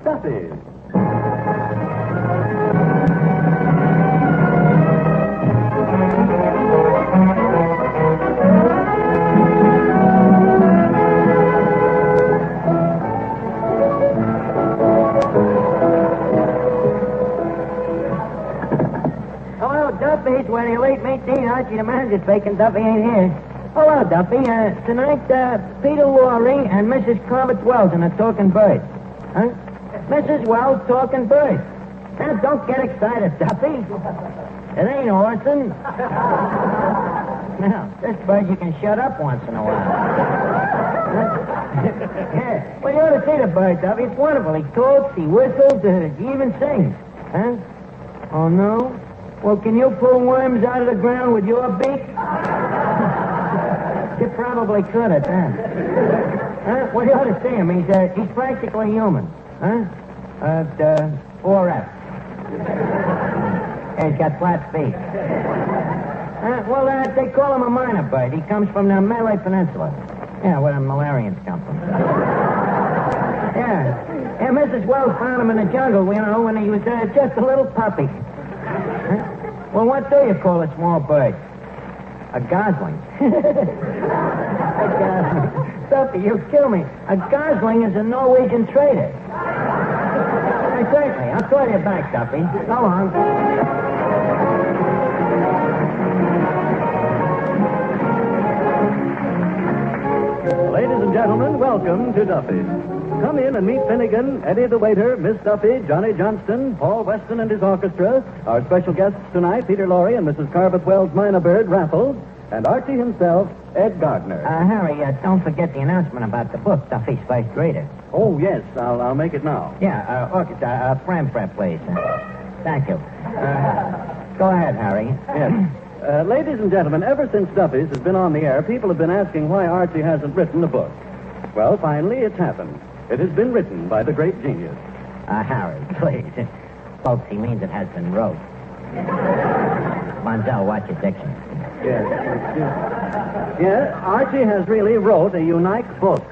Duffy. Hello, Duffy. It's when you late meeting. Archie the Manager speaking. Duffy ain't here. Hello, Duffy. Tonight, Peter Lorre and Mrs. Corbett Wells in a talking bird. Huh? Mrs. Wells talking bird. Now, don't get excited, Duffy. It ain't Orson. Now, this bird you can shut up once in a while. Yeah. Well, you ought to see the bird, Duffy. It's wonderful. He talks, he whistles, he even sings. Huh? Oh, no? Well, can you pull worms out of the ground with your beak? You probably could at that. Huh? Well, you ought to see him. He's practically human. Huh? 4F. He's got flat feet. Well, they call him a minor bird. He comes from the Malay Peninsula. Yeah, where the Malarians come from. Yeah. Yeah, Mrs. Wells found him in the jungle, when he was just a little puppy. Huh? Well, what do you call a small bird? A gosling. A gosling. Duffy, you kill me. A gosling is a Norwegian trader. Certainly. I'll call you back, Duffy. So long. Ladies and gentlemen, welcome to Duffy. Come in and meet Finnegan, Eddie the waiter, Miss Duffy, Johnny Johnston, Paul Weston and his orchestra, our special guests tonight, Peter Lorre and Mrs. Corbett Wells' minor bird, Raffles, and Archie himself, Ed Gardner. Harry, don't forget the announcement about the book, Duffy's First Reader. Oh, yes, I'll make it now. Yeah, orchestra, frame prep, please. Thank you. Go ahead, Harry. Yes. Ladies and gentlemen, ever since Duffy's has been on the air, people have been asking why Archie hasn't written a book. Well, finally, it's happened. It has been written by the great genius. Harry, please. Folks, he means it has been wrote. Monzel, watch your diction. Yes. Yeah, Archie has really wrote a unique book.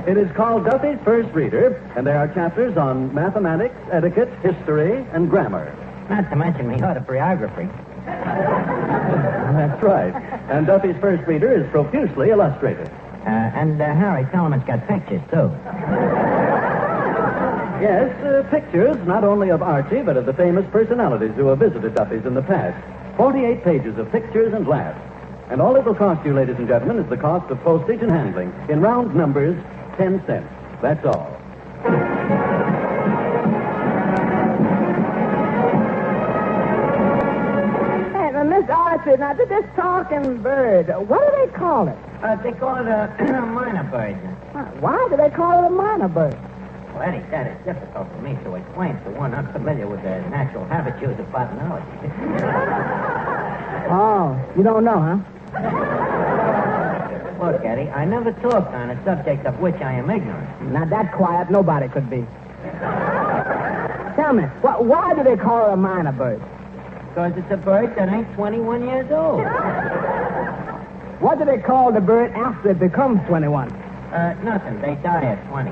It is called Duffy's First Reader, and there are chapters on mathematics, etiquette, history, and grammar. Not to mention the autobiography. That's right. And Duffy's First Reader is profusely illustrated. And Harry, tell him it's got pictures, too. Yes, pictures not only of Archie, but of the famous personalities who have visited Duffy's in the past. 48 pages of pictures and laughs. And all it will cost you, ladies and gentlemen, is the cost of postage and handling. In round numbers, 10 cents. That's all. Miss Archie, now, this talking bird, what do they call it? They call it a minor bird. Why do they call it a minor bird? Well, Eddie, that is difficult for me to explain to one unfamiliar with the natural habitudes of botanology. Oh, you don't know, huh? Look, Eddie, I never talked on a subject of which I am ignorant. Not that quiet, nobody could be. Tell me, why do they call it a minor bird? Because it's a bird that ain't 21 years old. What do they call the bird after it becomes 21? Nothing. They die at 20.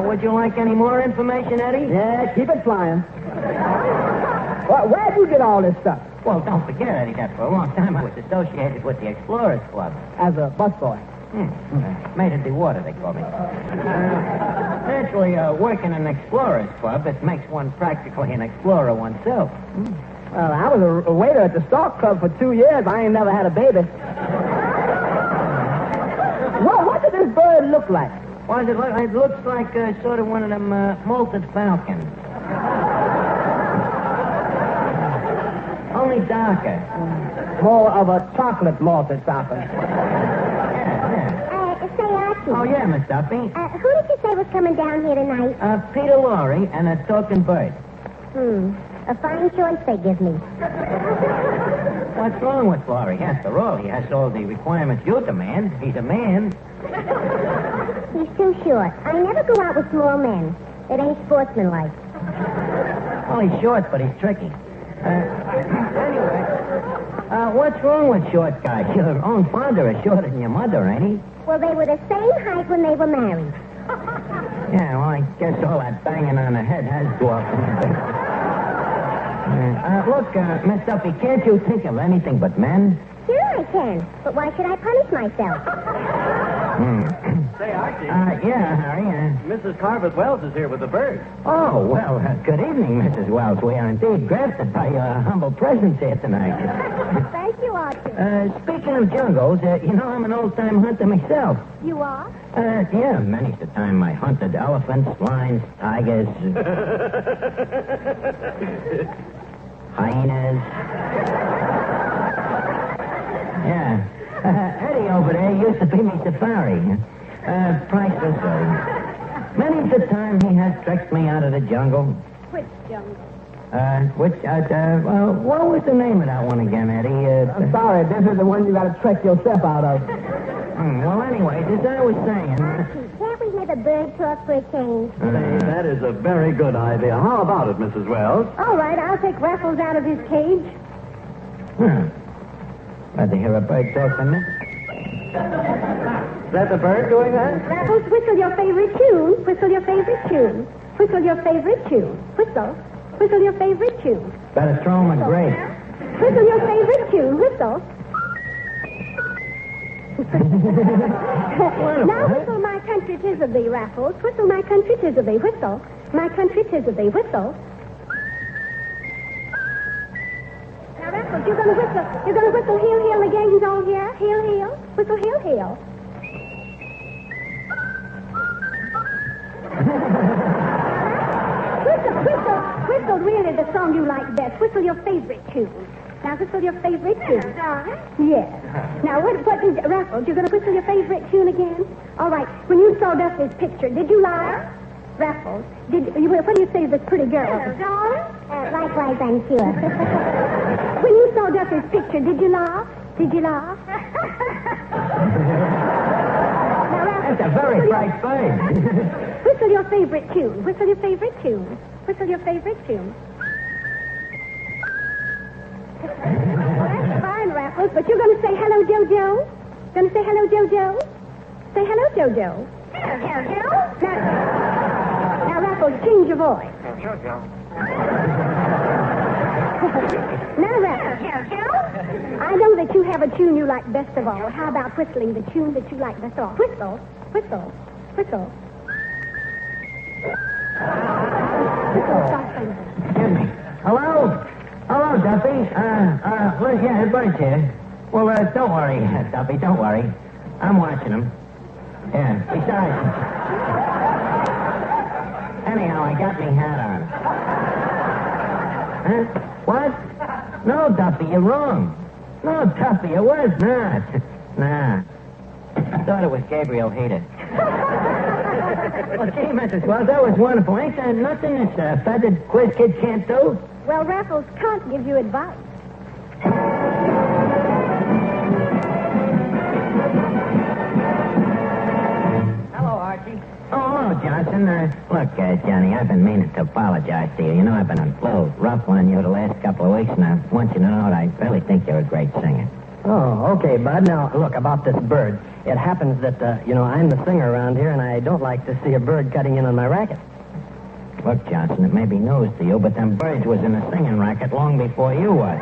Would you like any more information, Eddie? Yeah, keep it flying. Where'd you get all this stuff? Well, don't forget, Eddie, that for a long time I was associated with the Explorers Club. As a busboy. Made in the water, they call me. Naturally, working in an Explorers Club, it makes one practically an explorer oneself. Well, I was a waiter at the Stork Club for 2 years. I ain't never had a baby. What did this bird look like? Well, it looks like sort of one of them molted falcons. Only darker. More of a chocolate malted falcon. Say, Archie. Oh, yeah, Miss Duffy. Who did you say was coming down here tonight? Peter Lorre and a talking bird. A fine choice they give me. What's wrong with Lorre? After all, he has all the requirements you demand. He's a man. He's too short. I never go out with small men. It ain't sportsmanlike. Well, he's short, but he's tricky. Anyway, what's wrong with short guys? Your own father is shorter than your mother, ain't he? Well, they were the same height when they were married. Yeah, well, I guess all that banging on the head has dwarfed him a bit. Look, Miss Duffy, can't you think of anything but men? Sure I can, but why should I punish myself? Say, Archie. Yeah, Harry. Mrs. Carveth Wells is here with the bird. Oh, well, good evening, Mrs. Wells. We are indeed grafted by your humble presence here tonight. Thank you, Archie. Speaking of jungles, you know I'm an old-time hunter myself. You are? Yeah, many's the time I hunted elephants, lions, tigers, hyenas. Yeah. Eddie over there used to be me safari. Priceless. Many's the time he has tricked me out of the jungle. Which jungle? Well, what was the name of that one again, Eddie? I'm sorry, this is the one you got to trick yourself out of. Well, anyways, as I was saying... Archie, can't we have a bird talk for a change? Say, that is a very good idea. How about it, Mrs. Wells? All right, I'll take Raffles out of his cage. Glad to hear a bird talk from me. Is that the bird doing that? Raffles, whistle your favorite tune. Whistle your favorite tune. Whistle your favorite tune. Whistle. Whistle your favorite tune. Better throw him a grape. Whistle your favorite tune. Whistle. Now whistle my country tis of thee, Raffles. Whistle my country tis of thee. Whistle. My country tis of thee. Whistle. Now, Raffles, you're gonna whistle. You're gonna whistle heel, heel, the gang's all here. Heel, heel. Whistle heel, heel. Whistle really the song you like best. Whistle your favorite tune. Now whistle your favorite tune. Yes. Now what is Raffles? You're going to whistle your favorite tune again? All right. When you saw Duffy's picture, did you lie? Raffles, what do you say to this pretty girl? Likewise, I'm sure. When you saw Duffy's picture, did you laugh? Did you laugh? Now, Raffles, That's a very bright bird. whistle your favorite tune. Whistle your favorite tune. Whistle your favorite tune. Well, that's fine, Raffles, but you're going to say hello, Jojo? Going to say hello, Jojo? Say hello, Jojo. Hello, Jojo. Now, Raffles, change your voice. Now, Raffles. I know that you have a tune you like best of all. How about whistling the tune that you like best of all? Whistle, whistle, whistle. Excuse me. Hello? Hello, Duffy. Yeah, Bird's here. Well, don't worry, Duffy, don't worry. I'm watching him. Yeah, besides... Anyhow, I got me hat on. Huh? What? No, Duffy, you're wrong. No, Duffy, it was not. Nah. I thought it was Gabriel Hayter. Well, gee, Mrs. Wells, that was wonderful. Ain't there nothing this feathered quiz kid can't do? Well, Raffles can't give you advice. Hello, Archie. Oh, hello, Johnson. Look, Johnny, I've been meaning to apologize to you. You know, I've been a little rough on you the last couple of weeks, and I want you to know that I really think you're a great singer. Oh, okay, Bud. Now, look, about this bird. It happens that, I'm the singer around here, and I don't like to see a bird cutting in on my racket. Look, Johnson, it may be news to you, but them birds was in a singing racket long before you was.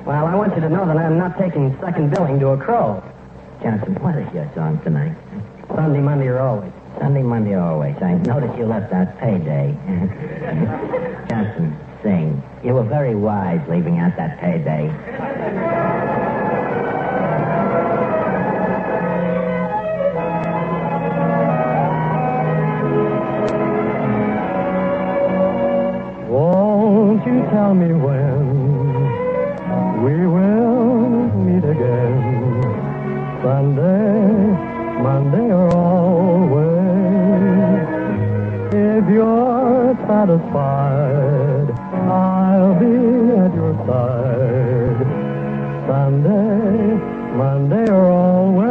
Well, I want you to know that I'm not taking second billing to a crow. Johnson, what is your song tonight? Sunday, Monday, or always. Sunday, Monday, always. I noticed you left out payday. Johnson, sing. You were very wise leaving out that payday. Won't you tell me when we will meet again? Sunday, Monday, or always. If you're satisfied, I'll be at your side. Sunday, Monday, or always.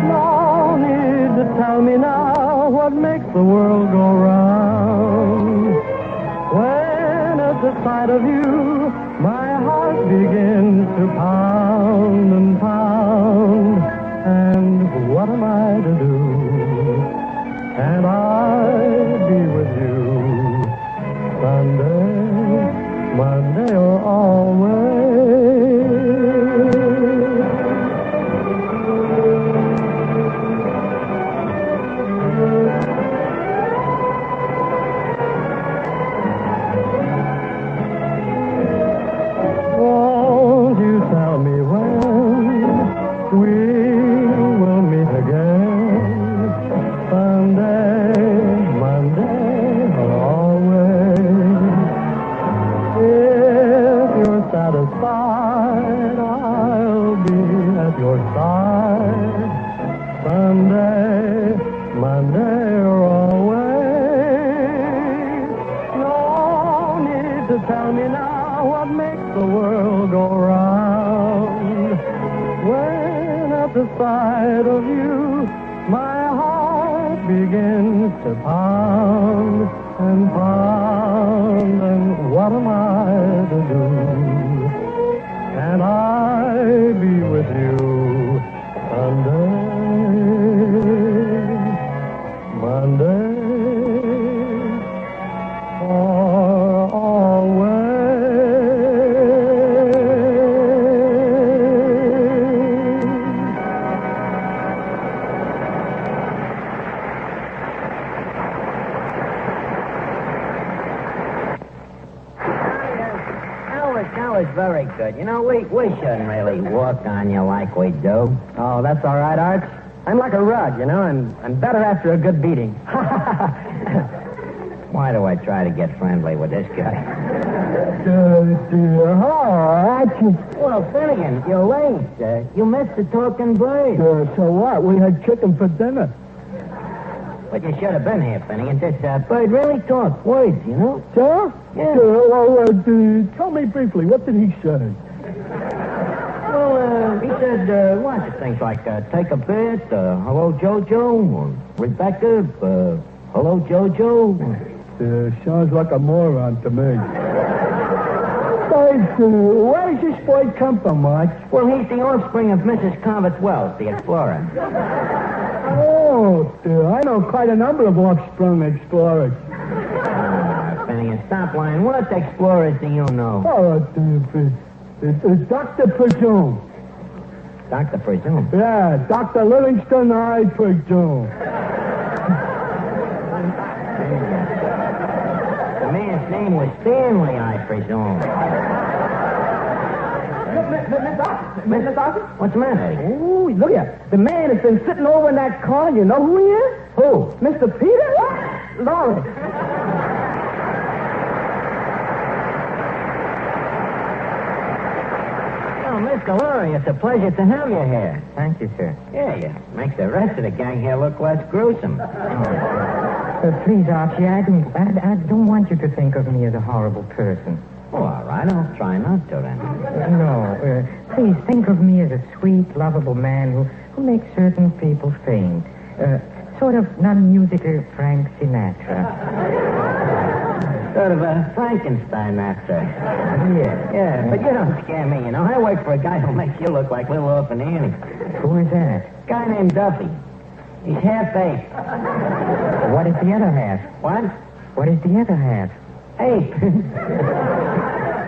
No need to tell me now what makes the world go round. When at the sight of you, my heart begins to pound and pound. your side. Sunday, Monday, or always. No need to tell me now what makes the world go round. When at the sight of you, my heart begins to pound and pound. And what am I to do? Can I be with you Sunday, Monday, or always? That was very good. You know, we shouldn't really walk on you like we do. Oh, that's all right, Arch. I'm like a rug, you know. I'm better after a good beating. Why do I try to get friendly with this guy? Archie. Well, Finnegan, you're late. You missed the talking bird. So what? We had chicken for dinner. But you should have been here, Finnegan. This bird really talks words, you know? Sir? Yeah. Tell me briefly, what did he say? Well, he said lots of things like take a bit, hello, Jojo, or Rebecca, hello, Jojo. Sounds like a moron to me. Where does this boy come from, Mike? Well, he's the offspring of Mrs. Convert Wells, the explorer. Oh, I know quite a number of offspring explorers. Finnegan, stop lying. What explorers do you know? Oh, Dr. Presume. Dr. Presume? Yeah, Dr. Livingston, I presume. The man's name was Stanley, I presume. Mr. Doctor? What's the matter? Oh, look here. The man has been sitting over in that corner. You know who he is? Who? Mr. Peter? Lorre. Oh, Mr. Lorre, it's a pleasure to have you here. Thank you, sir. Yeah, you make the rest of the gang here look less gruesome. Please, Archie, I don't want you to think of me as a horrible person. Oh, all right, I'll try not to then. No, please think of me as a sweet, lovable man who makes certain people faint. Sort of non-musical Frank Sinatra. Sort of a Frankenstein, that's Yeah. But you don't scare me, you know. I work for a guy who makes you look like little orphan Annie. Who is that? A guy named Duffy. He's half-ape. What is the other half? What? What is the other half? Ape.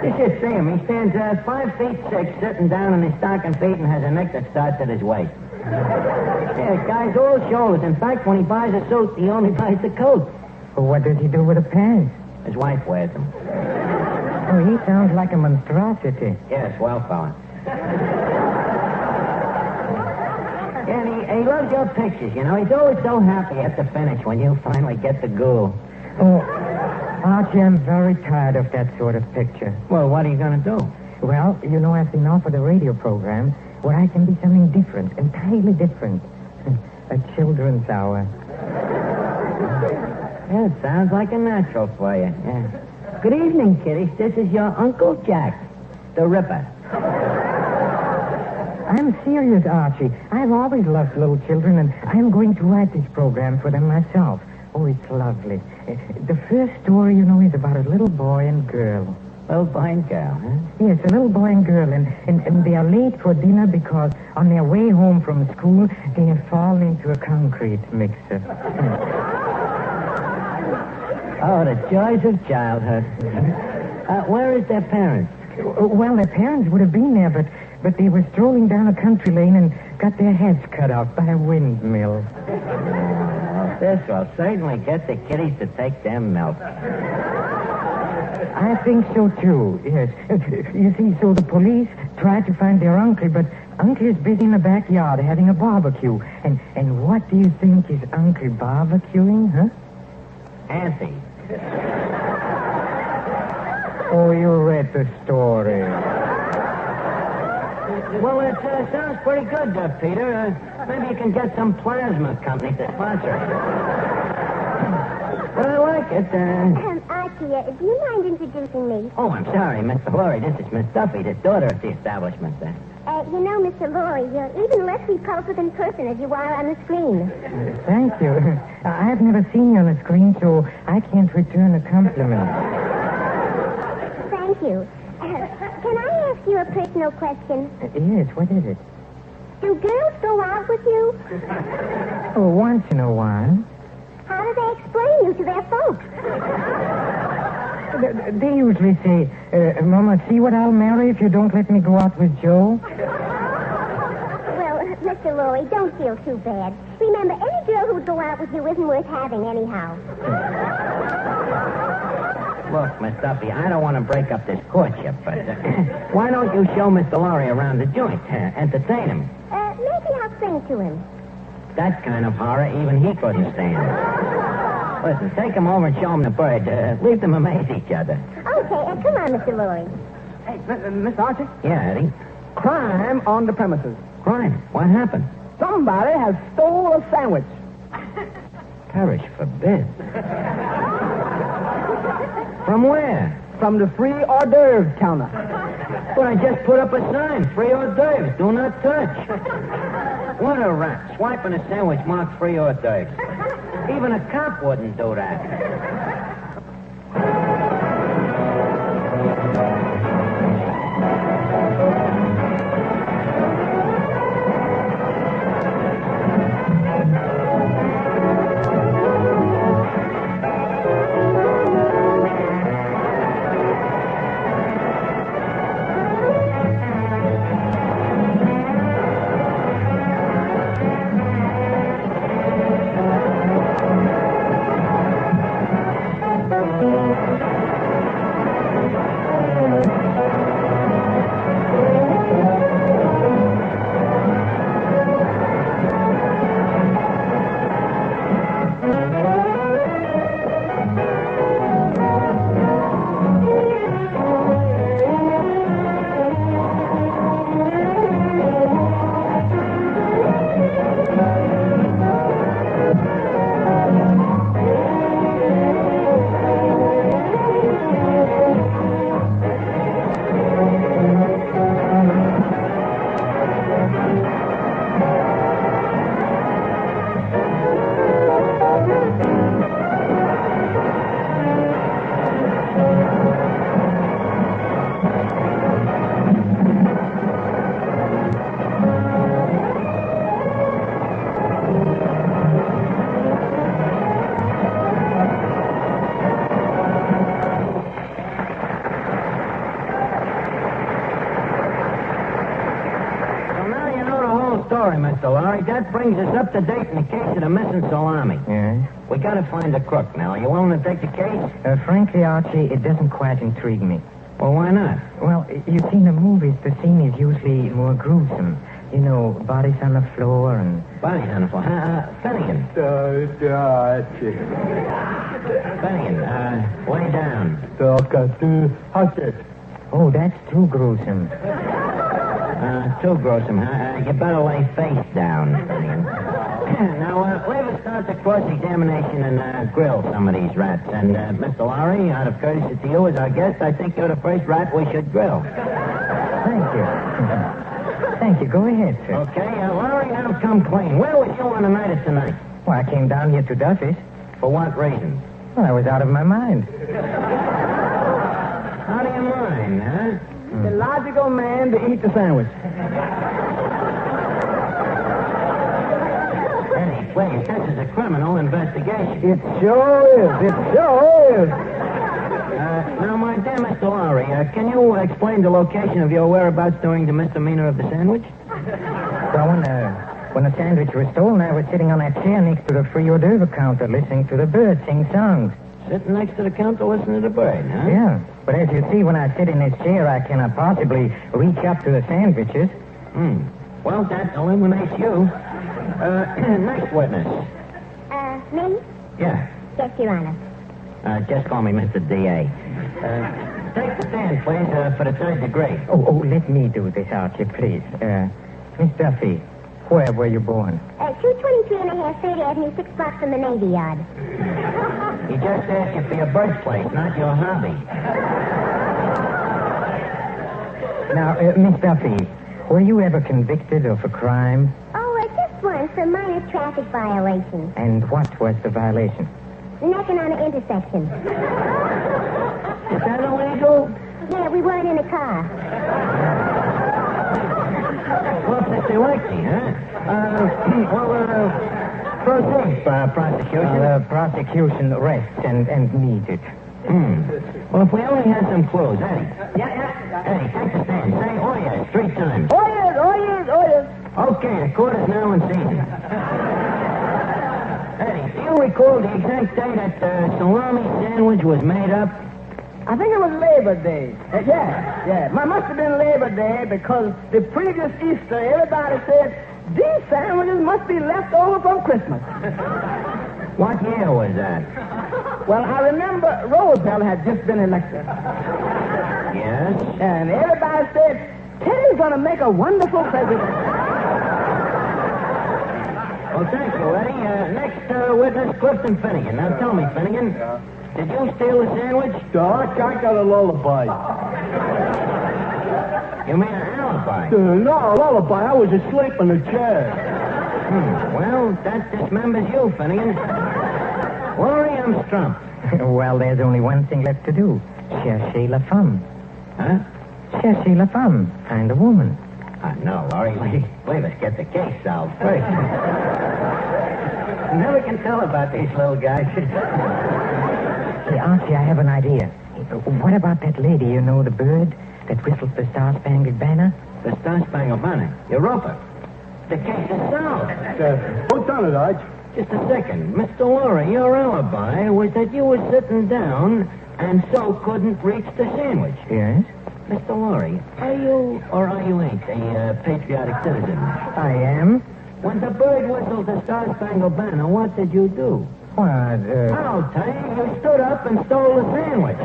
You should see him. He stands 5'6", sitting down on his stocking feet and has a neck that starts at his waist. Yeah, the guy's all shoulders. In fact, when he buys a suit, he only buys the coat. Well, what does he do with the pants? His wife wears them. Oh, he sounds like a monstrosity. Yeah, swell fella. Yeah, and he loves your pictures, you know. He's always so happy at the finish when you finally get the ghoul. Oh, Archie, I'm very tired of that sort of picture. Well, what are you going to do? Well, you know, I've been offered a radio program where I can be something different, entirely different. A children's hour. Yeah, it sounds like a natural for you. Yeah. Good evening, kiddies. This is your Uncle Jack, the Ripper. I'm serious, Archie. I've always loved little children, and I'm going to write this program for them myself. Oh, it's lovely. The first story, you know, is about a little boy and girl. Little boy and girl, huh? Yes, a little boy and girl, and they are late for dinner because on their way home from school, they have fallen into a concrete mixer. Oh, the joys of childhood. Where is their parents? Well, their parents would have been there, but they were strolling down a country lane and got their heads cut off by a windmill. This will certainly get the kiddies to take their milk. I think so, too, yes. You see, so the police tried to find their uncle, but Uncle is busy in the backyard having a barbecue. And what do you think is Uncle barbecuing, huh? Auntie. Oh, you read the story. Well, it sounds pretty good, Peter. Maybe you can get some plasma company to sponsor it. But I like it. Archie, do you mind introducing me? Oh, I'm sorry, Mr. Lorre. This is Miss Duffy, the daughter of the establishment. You know, Mr. Lorre, you're even less repulsive in person as you are on the screen. Thank you. I've never seen you on the screen, so I can't return a compliment. Thank you. Can I ask you a personal question? Yes, what is it? Do girls go out with you? Oh, once in a while. How do they explain you to their folks? They usually say, Mama, see what I'll marry if you don't let me go out with Joe? Well, Mr. Lorre, don't feel too bad. Remember, any girl who'd go out with you isn't worth having anyhow. Look, Miss Duffy, I don't want to break up this courtship, but why don't you show Mr. Lorre around the joint? Entertain him. Maybe I'll sing to him. That kind of horror even he couldn't stand. Listen, take him over and show him the bird. Leave them amaze each other. Okay, come on, Mr. Lorre. Hey, Miss Archie? Yeah, Eddie. Crime on the premises. Crime. What happened? Somebody has stole a sandwich. Perish forbid. From where? From the free hors d'oeuvres counter. Well, I just put up a sign. Free hors d'oeuvres. Do not touch. What a rat. Swiping a sandwich marked free hors d'oeuvres. Even a cop wouldn't do that. Mr. Lorre. That brings us up to date in the case of the missing salami. Yeah? We gotta find the crook now. Are you willing to take the case? Frankly, Archie, it doesn't quite intrigue me. Well, why not? Well, you see, in the movies, the scene is usually more gruesome. You know, bodies on the floor and... Bodies on the floor. Finnegan. Finnegan, lay down. Oh, that's too gruesome. Too gruesome, huh? You better lay face down, Finnegan. Now, leave us start the cross-examination and grill some of these rats. And, Mr. Lorre, out of courtesy to you as our guest, I think you're the first rat we should grill. Thank you. Thank you. Go ahead, sir. Okay, Lorre, now come clean. Where was you on the night of tonight? Well, I came down here to Duffy's. For what reason? Well, I was out of my mind. How do you mind, huh? The logical man to eat the sandwich. Eddie, please, this is a criminal investigation. It sure is. It sure is. Now, my dear Mr. Lorre, can you explain the location of your whereabouts during the misdemeanor of the sandwich? Well, when the sandwich was stolen, I was sitting on that chair next to the free hors d'oeuvre counter listening to the birds sing songs. Sitting next to the counter listening to the bird, huh? Yeah. But as you see, when I sit in this chair, I cannot possibly reach up to the sandwiches. Well, that eliminates you. Next witness. Me? Yeah. Yes, Your Honor. Just call me Mr. D.A. Take the stand, please, for the third degree. Oh, let me do this, Archie, please. Miss Duffy, where were you born? 223 and a half, 3rd Avenue, 6 blocks from the Navy Yard. He just asked you for your birthplace, not your hobby. Now, Miss Duffy, were you ever convicted of a crime? Oh, just once, a minor traffic violation. And what was the violation? Necking on an intersection. Is that illegal? Yeah, we weren't in a car. Well, it's electing, huh? Proceed, prosecution. Prosecution rests and needs it. Well, if we only had some clues, Eddie. Yeah. Eddie, take the stand. Say oyez 3 times. Oyez. Okay, the court is now in session. Eddie, do you recall the exact day that the salami sandwich was made up? I think it was Labor Day. Yeah. It must have been Labor Day because the previous Easter, everybody said, these sandwiches must be left over from Christmas. What year was that? Well, I remember Roosevelt had just been elected. Yes? And everybody said, Teddy's going to make a wonderful president. Well, thank you, Eddie. Next witness, Clifton Finnegan. Now, tell me, Finnegan, did you steal the sandwich? Doc, I got a lullaby. You mean an alibi? No, lullaby. I was asleep in the chair. Well, that dismembers you, Finnegan. Lorre, I'm stumped. Well, there's only one thing left to do. Cherchez la femme. Huh? Cherchez la femme. Find a woman. No, Lorre. Wait, let's get the case solved first. Never can tell about these little guys. Hey, Archie, I have an idea. What about that lady, you know, the bird that whistles the Star-Spangled Banner? The Star-Spangled Banner. Europa. The case is solved. Who done it, Arch? Just a second. Mr. Lorre, your alibi was that you were sitting down and so couldn't reach the sandwich. Yes? Mr. Lorre, are you or are you ain't a patriotic citizen? I am. When the bird whistled the Star-Spangled Banner, what did you do? What, I'll tell you, you stood up and stole the sandwich.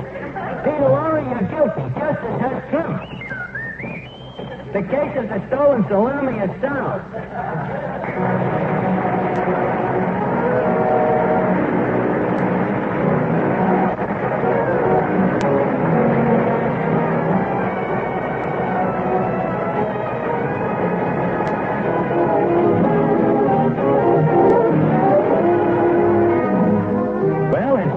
Peter Lorre, you're guilty. Justice has trumped. The case of the stolen salami is solved.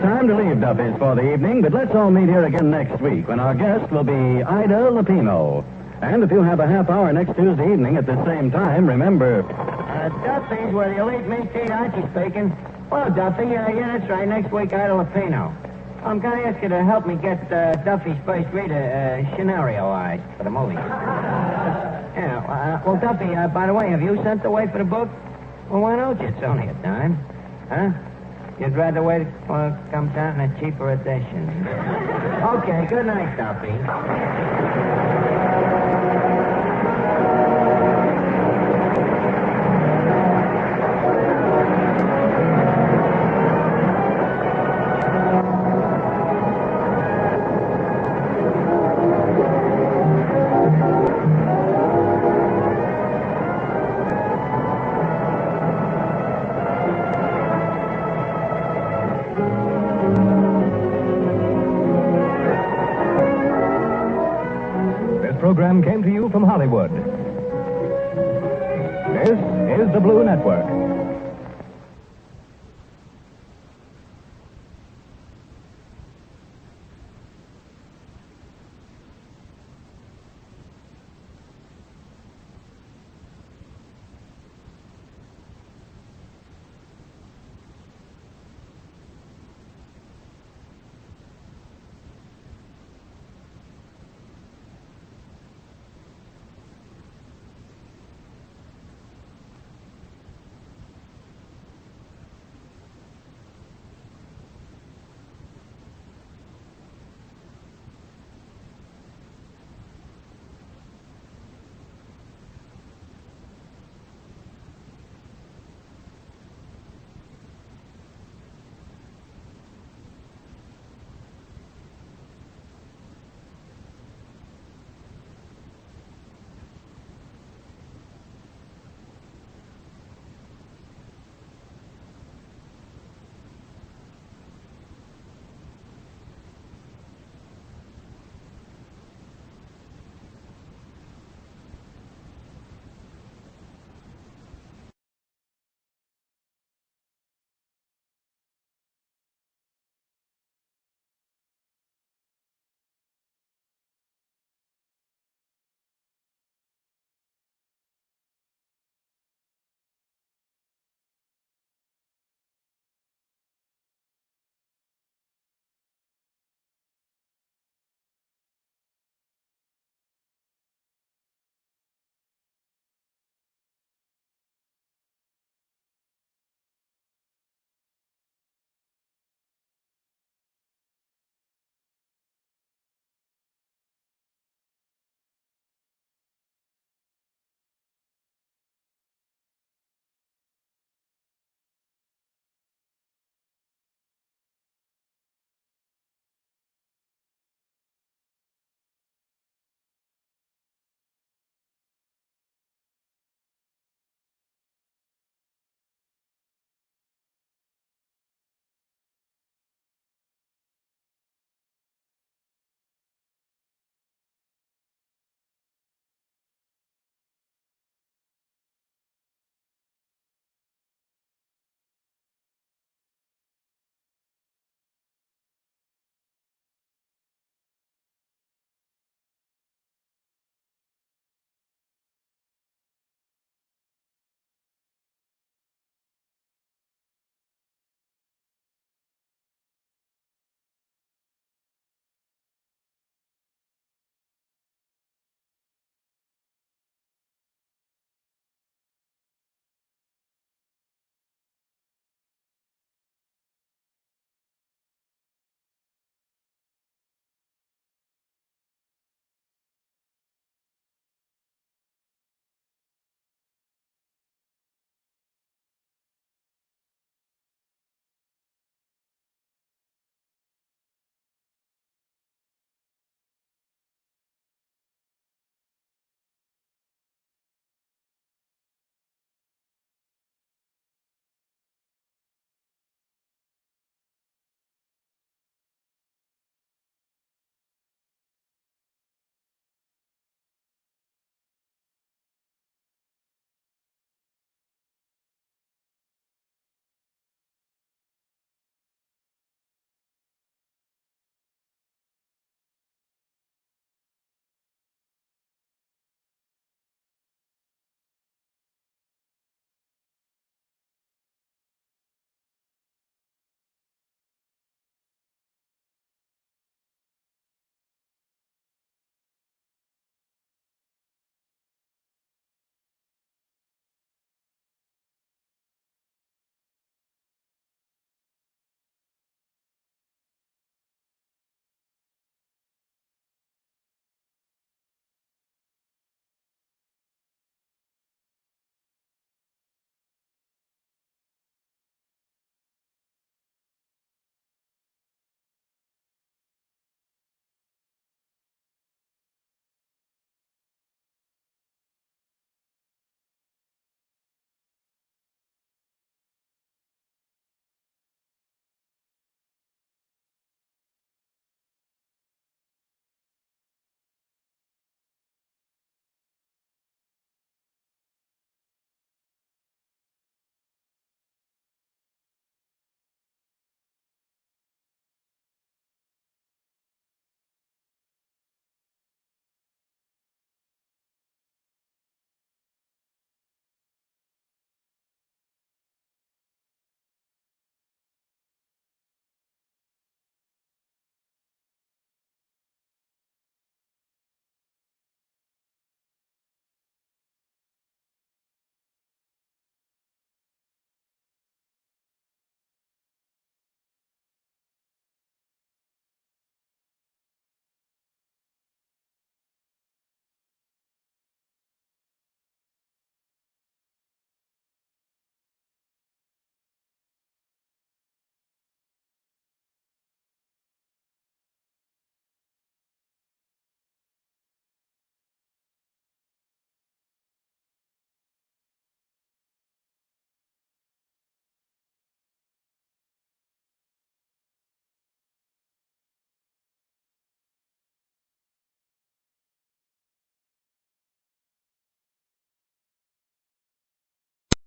Time to leave Duffy's for the evening, but let's all meet here again next week when our guest will be Ida Lupino. And if you have a half hour next Tuesday evening at the same time, remember... Duffy's where the elite meat eat Archie speaking. Well, Duffy, yeah, that's right. Next week, Ida Lupino. I'm going to ask you to help me get Duffy's first reader scenario for the movie. Well, Duffy, by the way, have you sent away for the book? Well, why don't you? It's only a dime. Huh? You'd rather wait till it comes out in a cheaper edition. Okay, good night, Duffy. Program came to you from Hollywood. This is the Blue Network.